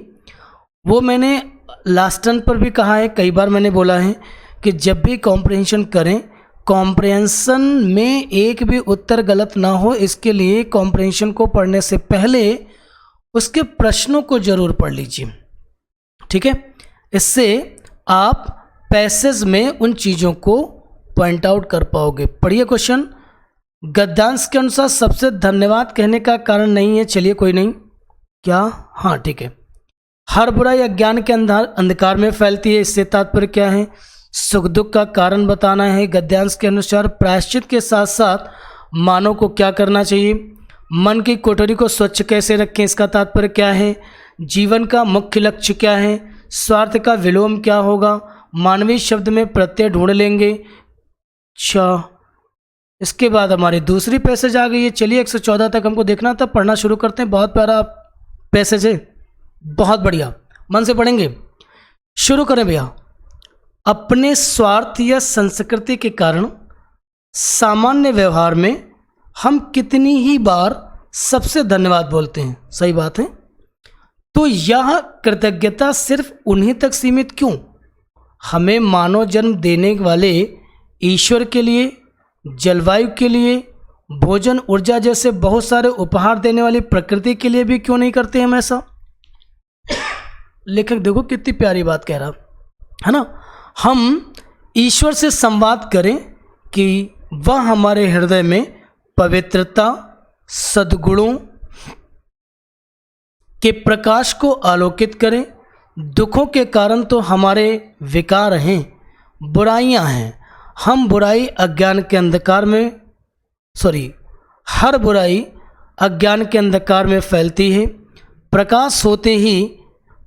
वो मैंने लास्ट टर्न पर भी कहा है, कई बार मैंने बोला है कि जब भी कॉम्प्रिहेंशन करें, कॉम्प्रिहेंशन में एक भी उत्तर गलत ना हो, इसके लिए कॉम्प्रिहेंशन को पढ़ने से पहले उसके प्रश्नों को जरूर पढ़ लीजिए, ठीक है। इससे आप पैसेज में उन चीज़ों को पॉइंट आउट कर पाओगे। पढ़िए क्वेश्चन। गद्यांश के अनुसार सबसे धन्यवाद कहने का कारण नहीं है, चलिए कोई नहीं, क्या, हाँ ठीक है। हर बुराई अज्ञान के अंधकार में फैलती है, इससे तात्पर्य क्या है? सुख दुख का कारण बताना है। गद्यांश के अनुसार प्रायश्चित के साथ साथ मानव को क्या करना चाहिए? मन की कोठरी को स्वच्छ कैसे रखें, इसका तात्पर्य क्या है? जीवन का मुख्य लक्ष्य क्या है? स्वार्थ का विलोम क्या होगा? मानवीय शब्द में प्रत्यय ढूंढ लेंगे। अच्छा, इसके बाद हमारी दूसरी पैसेज आ गई है। चलिए 114 तक हमको देखना था, पढ़ना शुरू करते हैं। बहुत प्यारा पैसेज है, बहुत बढ़िया, मन से पढ़ेंगे। शुरू करें भैया। अपने स्वार्थ या संस्कृति के कारण सामान्य व्यवहार में हम कितनी ही बार सबसे धन्यवाद बोलते हैं? सही बात है। तो यह कृतज्ञता सिर्फ उन्हीं तक सीमित क्यों? हमें मानव जन्म देने वाले ईश्वर के लिए, जलवायु के लिए, भोजन, ऊर्जा जैसे बहुत सारे उपहार देने वाली प्रकृति के लिए भी क्यों नहीं करते हम ऐसा? लेखक देखो कितनी प्यारी बात कह रहा है ना। हम ईश्वर से संवाद करें कि वह हमारे हृदय में पवित्रता, सद्गुणों के प्रकाश को आलोकित करें। दुखों के कारण तो हमारे विकार हैं, बुराइयां हैं। हम बुराई अज्ञान के अंधकार में हर बुराई अज्ञान के अंधकार में फैलती है। प्रकाश होते ही,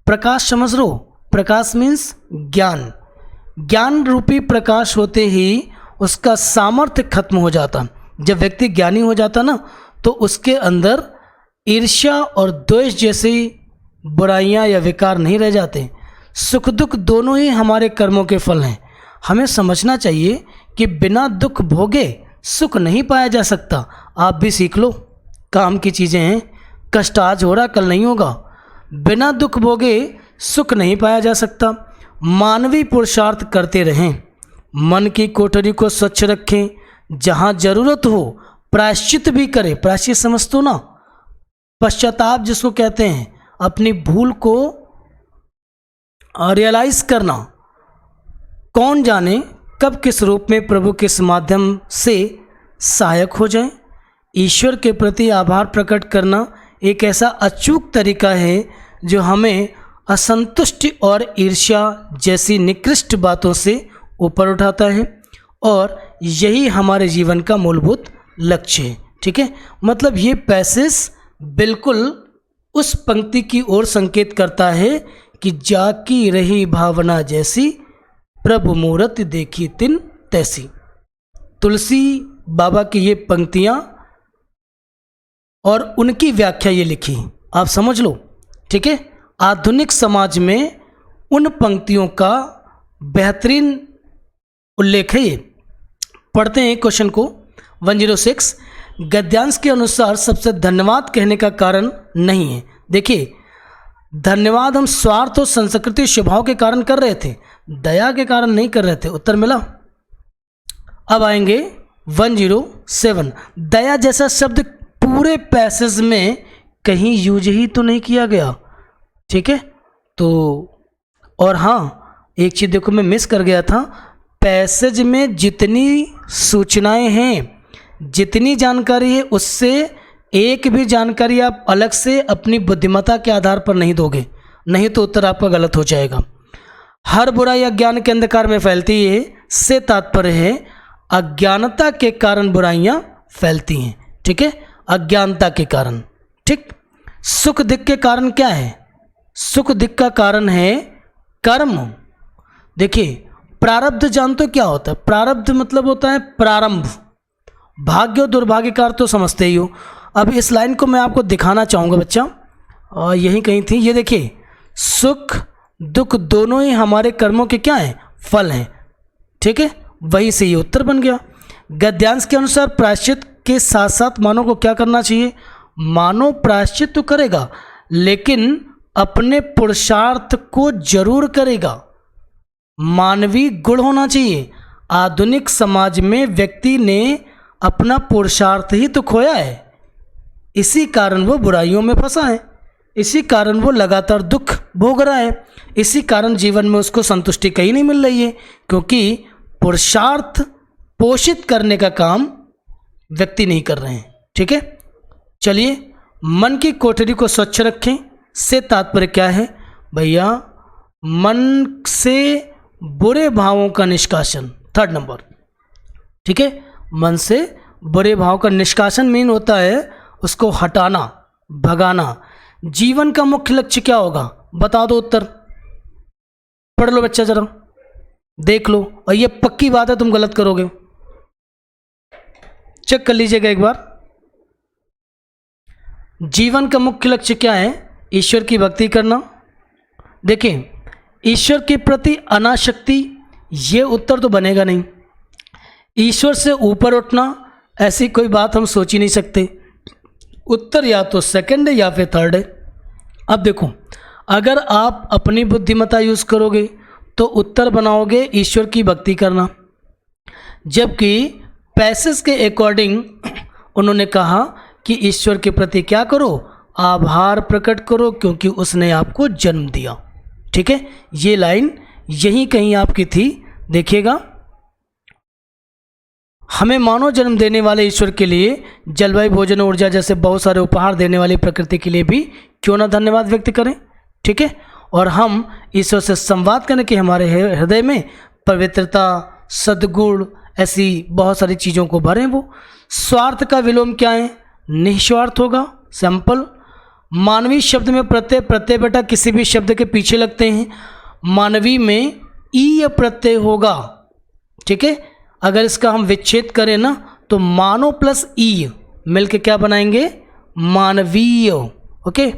प्रकाश समझ लो, प्रकाश मीन्स ज्ञान, ज्ञान रूपी प्रकाश होते ही उसका सामर्थ्य खत्म हो जाता। जब व्यक्ति ज्ञानी हो जाता ना, तो उसके अंदर ईर्ष्या और द्वेष जैसी बुराइयां या विकार नहीं रह जाते। सुख दुख दोनों ही हमारे कर्मों के फल हैं। हमें समझना चाहिए कि बिना दुख भोगे सुख नहीं पाया जा सकता। आप भी सीख लो, काम की चीज़ें हैं, कष्ट आज हो रहा कल नहीं होगा। बिना दुख भोगे सुख नहीं पाया जा सकता। मानवीय पुरुषार्थ करते रहें, मन की कोठरी को स्वच्छ रखें, जहाँ जरूरत हो प्रायश्चित भी करें। प्रायश्चित समझ तो ना, पश्चाताप जिसको कहते हैं, अपनी भूल को रियलाइज करना। कौन जाने कब किस रूप में प्रभु के माध्यम से सहायक हो जाए। ईश्वर के प्रति आभार प्रकट करना एक ऐसा अचूक तरीका है जो हमें असंतुष्टि और ईर्ष्या जैसी निकृष्ट बातों से ऊपर उठाता है, और यही हमारे जीवन का मूलभूत लक्ष्य है। ठीक है, मतलब ये पैसेज बिल्कुल उस पंक्ति की ओर संकेत करता है कि जाकी रही भावना जैसी, प्रभु मूरत देखी तिन तैसी। तुलसी बाबा की ये पंक्तियां और उनकी व्याख्या ये लिखी, आप समझ लो। ठीक है, आधुनिक समाज में उन पंक्तियों का बेहतरीन उल्लेख है। ये पढ़ते हैं क्वेश्चन को। 106 गद्यांश के अनुसार सबसे धन्यवाद कहने का कारण नहीं है। देखिए, धन्यवाद हम स्वार्थ और संस्कृति स्वभाव के कारण कर रहे थे। दया के कारण नहीं कर रहे थे। उत्तर मिला। अब आएंगे 107। दया जैसा शब्द पूरे पैसेज में कहीं यूज ही तो नहीं किया गया, ठीक है। तो और हाँ, एक चीज़ देखो मैं मिस कर गया था, पैसेज में जितनी सूचनाएं हैं, जितनी जानकारी है, उससे एक भी जानकारी आप अलग से अपनी बुद्धिमत्ता के आधार पर नहीं दोगे, नहीं तो उत्तर आपका गलत हो जाएगा। हर बुराई अज्ञान के अंधकार में फैलती है से तात्पर्य है अज्ञानता के कारण बुराइयां फैलती हैं, ठीक है, अज्ञानता के कारण, ठीक। सुख दुख के कारण क्या है? सुख दुख का कारण है कर्म। देखिए प्रारब्ध जानते हो क्या होता है? प्रारब्ध मतलब होता है प्रारंभ। भाग्य और दुर्भाग्य का अर्थ तो समझते ही हो। अब इस लाइन को मैं आपको दिखाना चाहूँगा बच्चा, और यही कहीं थी, ये देखिए, सुख दुख दोनों ही हमारे कर्मों के क्या हैं? फल हैं, ठीक है। वही से ये उत्तर बन गया। गद्यांश के अनुसार प्रायश्चित के साथ साथ मानव को क्या करना चाहिए? मानव प्रायश्चित तो करेगा, लेकिन अपने पुरुषार्थ को जरूर करेगा। मानवीय गुण होना चाहिए। आधुनिक समाज में व्यक्ति ने अपना पुरुषार्थ ही तो खोया है, इसी कारण वो बुराइयों में फंसा है, इसी कारण वो लगातार दुख भोग रहा है, इसी कारण जीवन में उसको संतुष्टि कहीं नहीं मिल रही है, क्योंकि पुरुषार्थ पोषित करने का काम व्यक्ति नहीं कर रहे हैं, ठीक है। चलिए, मन की कोठरी को स्वच्छ रखें से तात्पर्य क्या है भैया? मन से बुरे भावों का निष्कासन, 3rd नंबर, ठीक है। मन से बुरे भाव का निष्कासन मीन होता है उसको हटाना, भगाना। जीवन का मुख्य लक्ष्य क्या होगा? बता दो उत्तर। पढ़ लो बच्चा, जरा देख लो, और ये पक्की बात है तुम गलत करोगे, चेक कर लीजिएगा एक बार। जीवन का मुख्य लक्ष्य क्या है? ईश्वर की भक्ति करना। देखिए, ईश्वर के प्रति अनासक्ति, ये उत्तर तो बनेगा नहीं। ईश्वर से ऊपर उठना, ऐसी कोई बात हम सोच ही नहीं सकते। उत्तर या तो 2nd है या फिर 3rd है। अब देखो, अगर आप अपनी बुद्धिमत्ता यूज़ करोगे तो उत्तर बनाओगे ईश्वर की भक्ति करना, जबकि पैसेज के अकॉर्डिंग उन्होंने कहा कि ईश्वर के प्रति क्या करो? आभार प्रकट करो, क्योंकि उसने आपको जन्म दिया, ठीक है। ये लाइन यहीं कहीं आपकी थी, देखिएगा। हमें मानव जन्म देने वाले ईश्वर के लिए जलवायु, भोजन, ऊर्जा जैसे बहुत सारे उपहार देने वाली प्रकृति के लिए भी क्यों ना धन्यवाद व्यक्त करें, ठीक है। और हम ईश्वर से संवाद करने के हमारे हृदय में पवित्रता, सद्गुण, ऐसी बहुत सारी चीज़ों को भरें। वो स्वार्थ का विलोम क्या है? निस्वार्थ होगा, सिंपल। मानवीय शब्द में प्रत्यय बेटा किसी भी शब्द के पीछे लगते हैं। मानवीय में ई प्रत्यय होगा, ठीक है। अगर इसका हम विच्छेद करें ना तो मानव प्लस ई मिलके क्या बनाएंगे? मानवीय, ओके।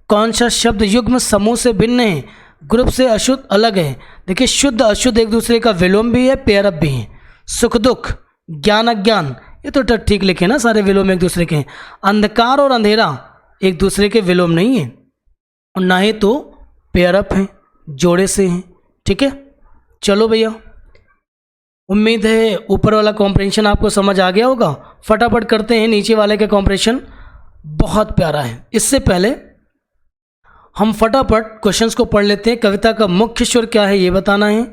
कौन सा शब्द युग्म समूह से भिन्न है? ग्रुप से अशुद्ध अलग है। देखिए, शुद्ध अशुद्ध एक दूसरे का विलोम भी है, पेयरअप भी है। सुख दुख, ज्ञान अज्ञान, ये तो ठीक लिखे ना, सारे विलोम एक दूसरे के हैं। अंधकार और अंधेरा एक दूसरे के विलोम नहीं है, और ना ही तो पेयरअप हैं, जोड़े से हैं, ठीक है। चलो भैया, उम्मीद है ऊपर वाला कॉम्प्रिहेंशन आपको समझ आ गया होगा। फटाफट करते हैं नीचे वाले का कॉम्प्रिहेंशन, बहुत प्यारा है। इससे पहले हम फटाफट क्वेश्चंस को पढ़ लेते हैं। कविता का मुख्य स्वर क्या है ये बताना है।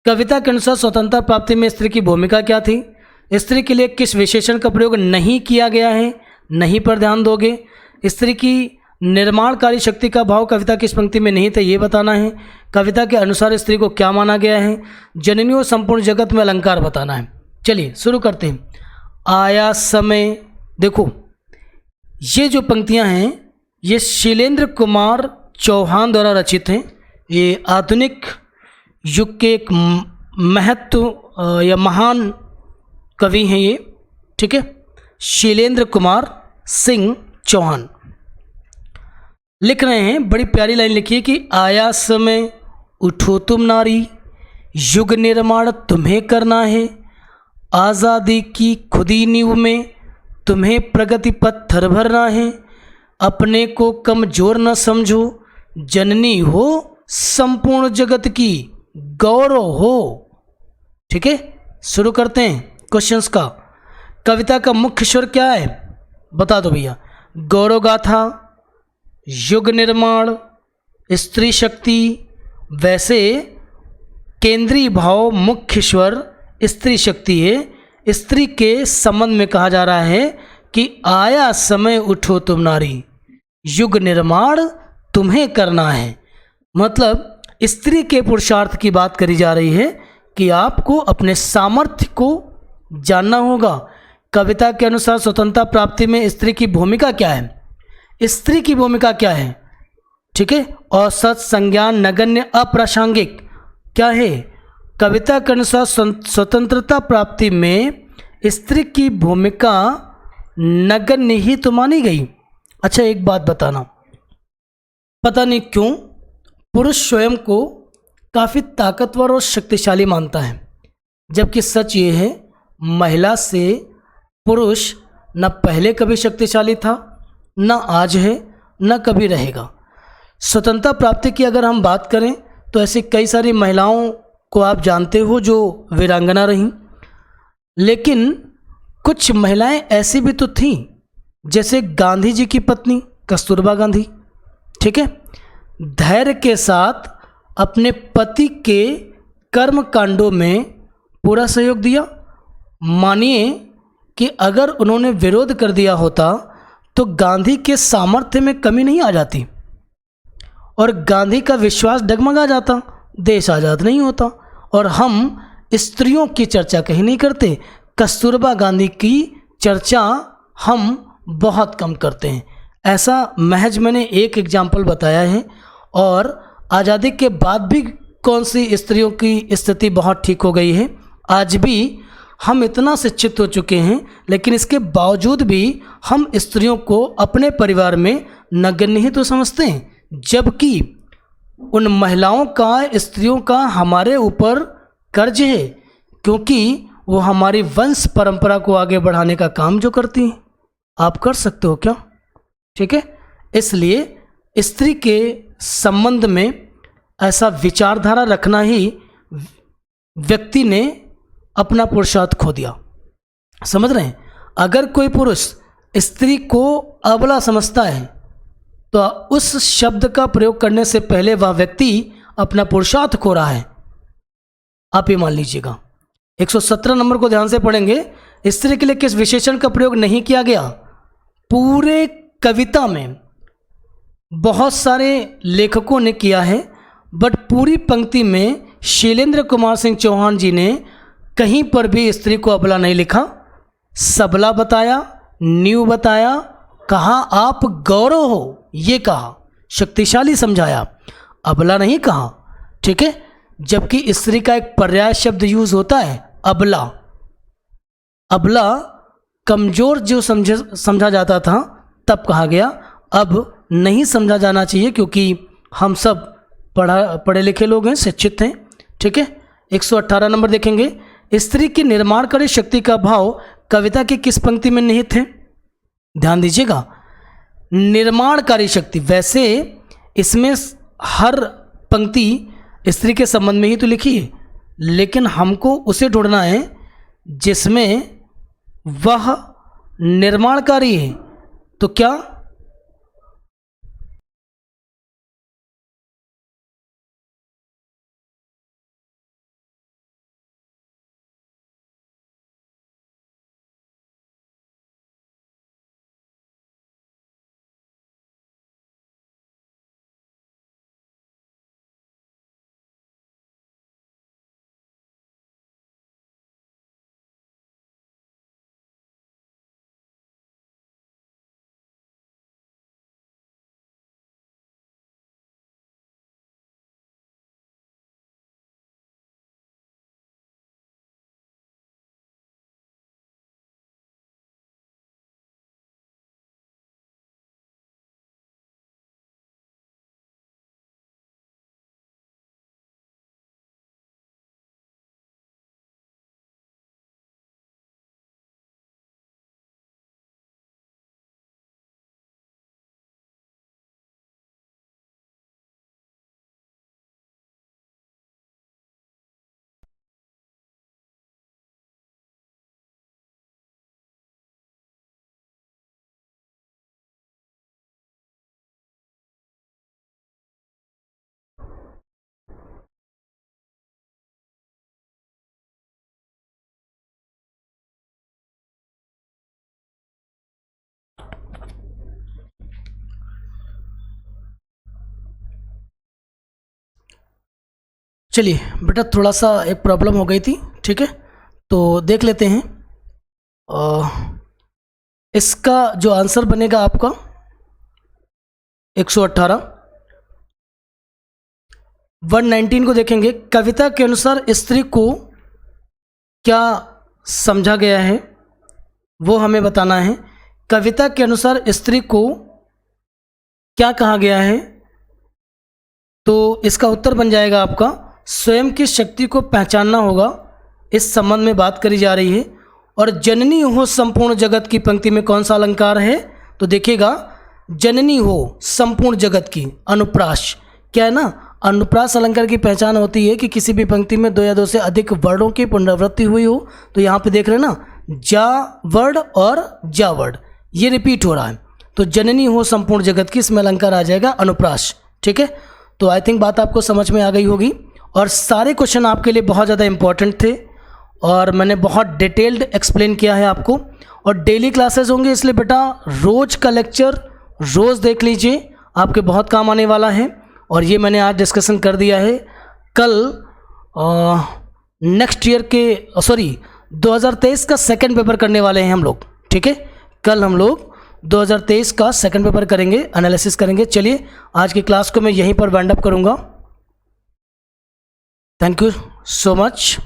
कविता के अनुसार स्वतंत्रता प्राप्ति में स्त्री की भूमिका क्या थी? स्त्री के लिए किस विशेषण का प्रयोग नहीं किया गया है? नहीं पर ध्यान दोगे। स्त्री की निर्माणकारी शक्ति का भाव कविता की इस पंक्ति में नहीं था, ये बताना है। कविता के अनुसार स्त्री को क्या माना गया है? जननी और संपूर्ण जगत में अलंकार बताना है। चलिए शुरू करते हैं। आया समय, देखो ये जो पंक्तियां हैं ये शैलेंद्र कुमार चौहान द्वारा रचित हैं। ये आधुनिक युग के एक महत्व या महान कवि हैं ये, ठीक है। शैलेंद्र कुमार सिंह चौहान लिख रहे हैं, बड़ी प्यारी लाइन लिखी है कि आया समय उठो तुम नारी, युग निर्माण तुम्हें करना है, आज़ादी की खुदी नींव में तुम्हें प्रगति पत्थर भरना है, अपने को कमजोर न समझो, जननी हो संपूर्ण जगत की, गौरव हो। ठीक है, शुरू करते हैं क्वेश्चंस का। कविता का मुख्य स्वर क्या है, बता दो भैया। गौरव गाथा, युग निर्माण, स्त्री शक्ति। वैसे केंद्रीय भाव मुख्य स्वर स्त्री शक्ति है। स्त्री के संबंध में कहा जा रहा है कि आया समय उठो तुम नारी, युग निर्माण तुम्हें करना है। मतलब स्त्री के पुरुषार्थ की बात करी जा रही है कि आपको अपने सामर्थ्य को जानना होगा। कविता के अनुसार स्वतंत्रता प्राप्ति में स्त्री की भूमिका क्या है, स्त्री की भूमिका क्या है। ठीक है, औसत, संज्ञान, नगण्य, अप्रासंगिक क्या है। कविता के अनुसार स्वतंत्रता प्राप्ति में स्त्री की भूमिका नगण्य ही तो मानी गई। अच्छा एक बात बताना, पता नहीं क्यों पुरुष स्वयं को काफ़ी ताकतवर और शक्तिशाली मानता है, जबकि सच ये है महिला से पुरुष न पहले कभी शक्तिशाली था, न आज है, न कभी रहेगा। स्वतंत्रता प्राप्ति की अगर हम बात करें तो ऐसी कई सारी महिलाओं को आप जानते हो जो वीरांगना रहीं, लेकिन कुछ महिलाएं ऐसी भी तो थीं, जैसे गांधी जी की पत्नी कस्तूरबा गांधी। ठीक है, धैर्य के साथ अपने पति के कर्म कांडों में पूरा सहयोग दिया। मानिए कि अगर उन्होंने विरोध कर दिया होता तो गांधी के सामर्थ्य में कमी नहीं आ जाती और गांधी का विश्वास डगमगा जाता, देश आज़ाद नहीं होता। और हम स्त्रियों की चर्चा कहीं नहीं करते, कस्तूरबा गांधी की चर्चा हम बहुत कम करते हैं। ऐसा महज मैंने एक एग्जाम्पल बताया है, और आज़ादी के बाद भी कौन सी स्त्रियों की स्थिति बहुत ठीक हो गई है। आज भी हम इतना शिक्षित हो चुके हैं, लेकिन इसके बावजूद भी हम स्त्रियों को अपने परिवार में नगण्य ही तो समझते हैं, जबकि उन महिलाओं का, स्त्रियों का हमारे ऊपर कर्ज है, क्योंकि वो हमारी वंश परंपरा को आगे बढ़ाने का काम जो करती हैं। आप कर सकते हो क्या? ठीक है, इसलिए स्त्री के संबंध में ऐसा विचारधारा रखना ही व्यक्ति ने अपना पुरुषार्थ खो दिया। समझ रहे हैं? अगर कोई पुरुष स्त्री को अबला समझता है तो उस शब्द का प्रयोग करने से पहले वह व्यक्ति अपना पुरुषार्थ खो रहा है। आप ये मान लीजिएगा। 117 नंबर को ध्यान से पढ़ेंगे। स्त्री के लिए किस विशेषण का प्रयोग नहीं किया गया? पूरे कविता में बहुत सारे लेखकों ने किया है, बट पूरी पंक्ति में शैलेंद्र कुमार सिंह चौहान जी ने कहीं पर भी स्त्री को अबला नहीं लिखा। सबला बताया, न्यू बताया, कहा आप गौरव हो, ये कहा, शक्तिशाली समझाया, अबला नहीं कहा। ठीक है, जबकि स्त्री का एक पर्याय शब्द यूज होता है, अबला। अबला कमजोर जो समझा जाता था तब कहा गया, अब नहीं समझा जाना चाहिए, क्योंकि हम सब पढ़े लिखे लोग हैं, शिक्षित हैं। ठीक है, 118 नंबर देखेंगे। स्त्री की निर्माणकारी शक्ति का भाव कविता की किस पंक्ति में निहित है? ध्यान दीजिएगा, निर्माणकारी शक्ति। वैसे इसमें हर पंक्ति स्त्री के संबंध में ही तो लिखी है, लेकिन हमको उसे ढूंढना है जिसमें वह निर्माणकारी है। तो क्या चलिए बेटा, थोड़ा सा एक प्रॉब्लम हो गई थी, ठीक है, तो देख लेते हैं। इसका जो आंसर बनेगा आपका 118। 119 को देखेंगे। कविता के अनुसार स्त्री को क्या समझा गया है वो हमें बताना है। कविता के अनुसार स्त्री को क्या कहा गया है, तो इसका उत्तर बन जाएगा आपका स्वयं की शक्ति को पहचानना होगा। इस संबंध में बात करी जा रही है। और जननी हो संपूर्ण जगत की पंक्ति में कौन सा अलंकार है, तो देखिएगा जननी हो संपूर्ण जगत की, अनुप्रास। क्या है ना, अनुप्रास अलंकार की पहचान होती है कि किसी भी पंक्ति में दो या दो से अधिक वर्डों की पुनरावृत्ति हुई हो। तो यहाँ पे देख रहे हैं ना, जा वर्ड और जा वर्ड ये रिपीट हो रहा है, तो जननी हो संपूर्ण जगत की, इसमें अलंकार आ जाएगा अनुप्रास। ठीक है, तो आई थिंक बात आपको समझ में आ गई होगी। और सारे क्वेश्चन आपके लिए बहुत ज़्यादा इंपॉर्टेंट थे और मैंने बहुत डिटेल्ड एक्सप्लेन किया है आपको। और डेली क्लासेस होंगे, इसलिए बेटा रोज़ का लेक्चर रोज़ देख लीजिए, आपके बहुत काम आने वाला है। और ये मैंने आज डिस्कशन कर दिया है। कल नेक्स्ट ईयर के 2023 का सेकंड पेपर करने वाले हैं हम लोग। ठीक है, कल हम लोग 2023 का सेकंड पेपर करेंगे, एनालिसिस करेंगे। चलिए आज की क्लास को मैं यहीं पर वाइंड अप करूँगा। Thank you so much.